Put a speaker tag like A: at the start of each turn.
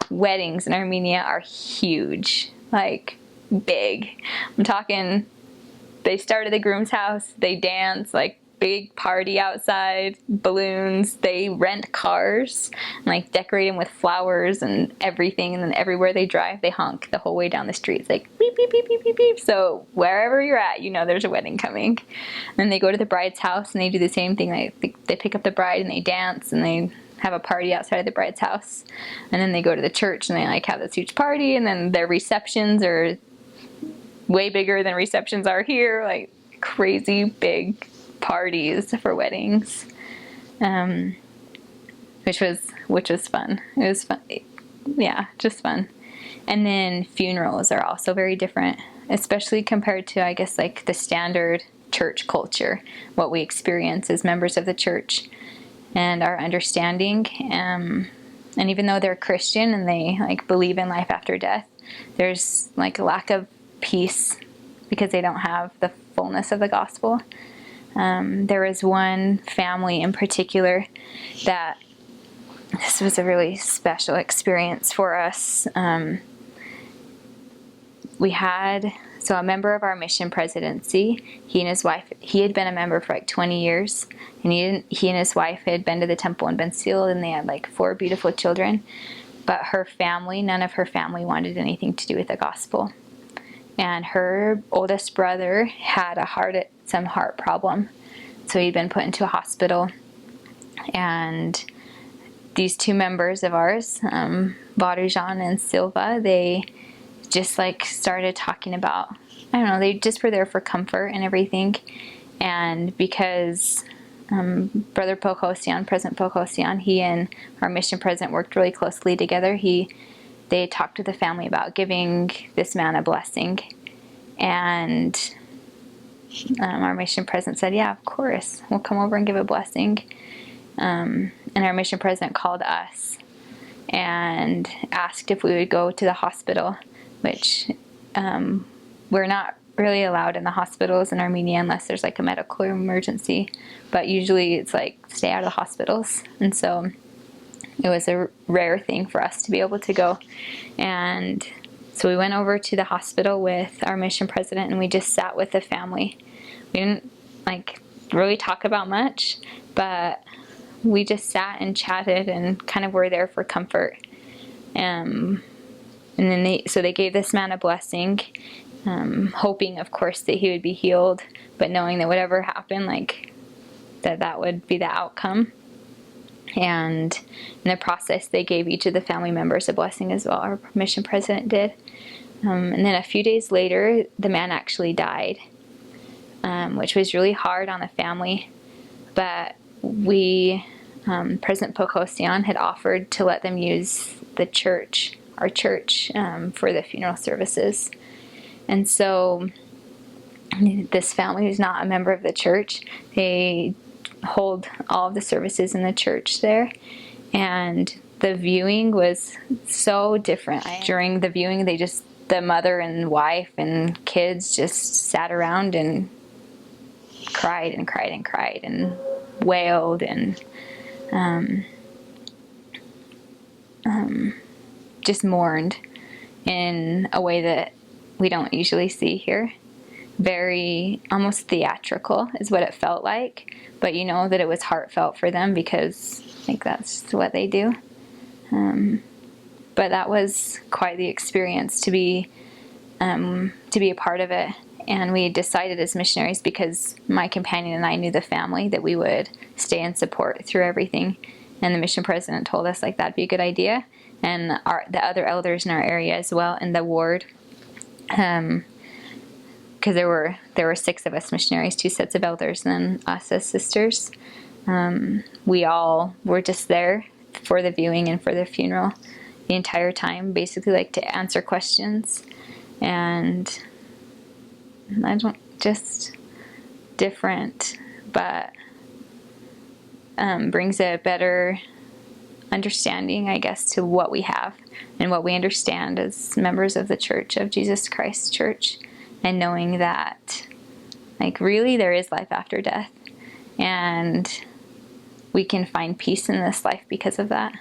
A: Weddings in Armenia are huge, like big. I'm talking, they start at the groom's house, they dance, like big party outside, balloons, they rent cars, and like decorate them with flowers and everything, and then everywhere they drive, they honk the whole way down the street. It's like beep, beep, beep, beep, beep, beep. So wherever you're at, you know there's a wedding coming. And then they go to the bride's house and they do the same thing. They pick up the bride and they dance and they have a party outside of the bride's house. And then they go to the church and they like have this huge party, and then their receptions are way bigger than receptions are here, like crazy big parties for weddings, which was fun. It was fun, yeah, just fun. And then funerals are also very different, especially compared to, I guess, like the standard church culture, what we experience as members of the church and our understanding. And even though they're Christian and they like believe in life after death, there's like a lack of peace because they don't have the fullness of the gospel. There was one family in particular that this was a really special experience for us. We had, so a member of our mission presidency, he and his wife, he had been a member for like 20 years, and he and his wife had been to the temple and been sealed, and they had like 4 beautiful children. But her family, none of her family wanted anything to do with the gospel. And her oldest brother had some heart problem. So he'd been put into a hospital. And these 2 members of ours, Barujan and Silva, they just like started talking about, I don't know, they just were there for comfort and everything. And because Brother Pokosian, President Pokosian, he and our mission president worked really closely together. They talked to the family about giving this man a blessing. And our mission president said, yeah, of course, we'll come over and give a blessing. And our mission president called us and asked if we would go to the hospital, which we're not really allowed in the hospitals in Armenia unless there's like a medical emergency. But usually it's like stay out of the hospitals. And so it was a rare thing for us to be able to go. And so we went over to the hospital with our mission president, and we just sat with the family. We didn't like really talk about much, but we just sat and chatted and kind of were there for comfort. And then they gave this man a blessing, hoping, of course, that he would be healed, but knowing that whatever happened, like that would be the outcome. And in the process, they gave each of the family members a blessing as well. Our mission president did. And then a few days later, the man actually died, which was really hard on the family. But President Pokosian had offered to let them use the church, our church, for the funeral services. And so this family who's not a member of the church, they hold all of the services in the church there, and the viewing was so different. During the viewing, the mother and wife and kids just sat around and cried and cried and cried and wailed and just mourned in a way that we don't usually see here. Very almost theatrical is what it felt like, but you know that it was heartfelt for them because like that's what they do. But that was quite the experience to be a part of it. And we decided as missionaries, because my companion and I knew the family, that we would stay and support through everything. And the mission president told us like that'd be a good idea, and the other elders in our area as well in the ward. Because there were 6 of us missionaries, 2 sets of elders, and then us as sisters. We all were just there for the viewing and for the funeral the entire time, basically like to answer questions. And just different, but brings a better understanding, I guess, to what we have and what we understand as members of the Church of Jesus Christ Church. And knowing that, like, really there is life after death. And we can find peace in this life because of that.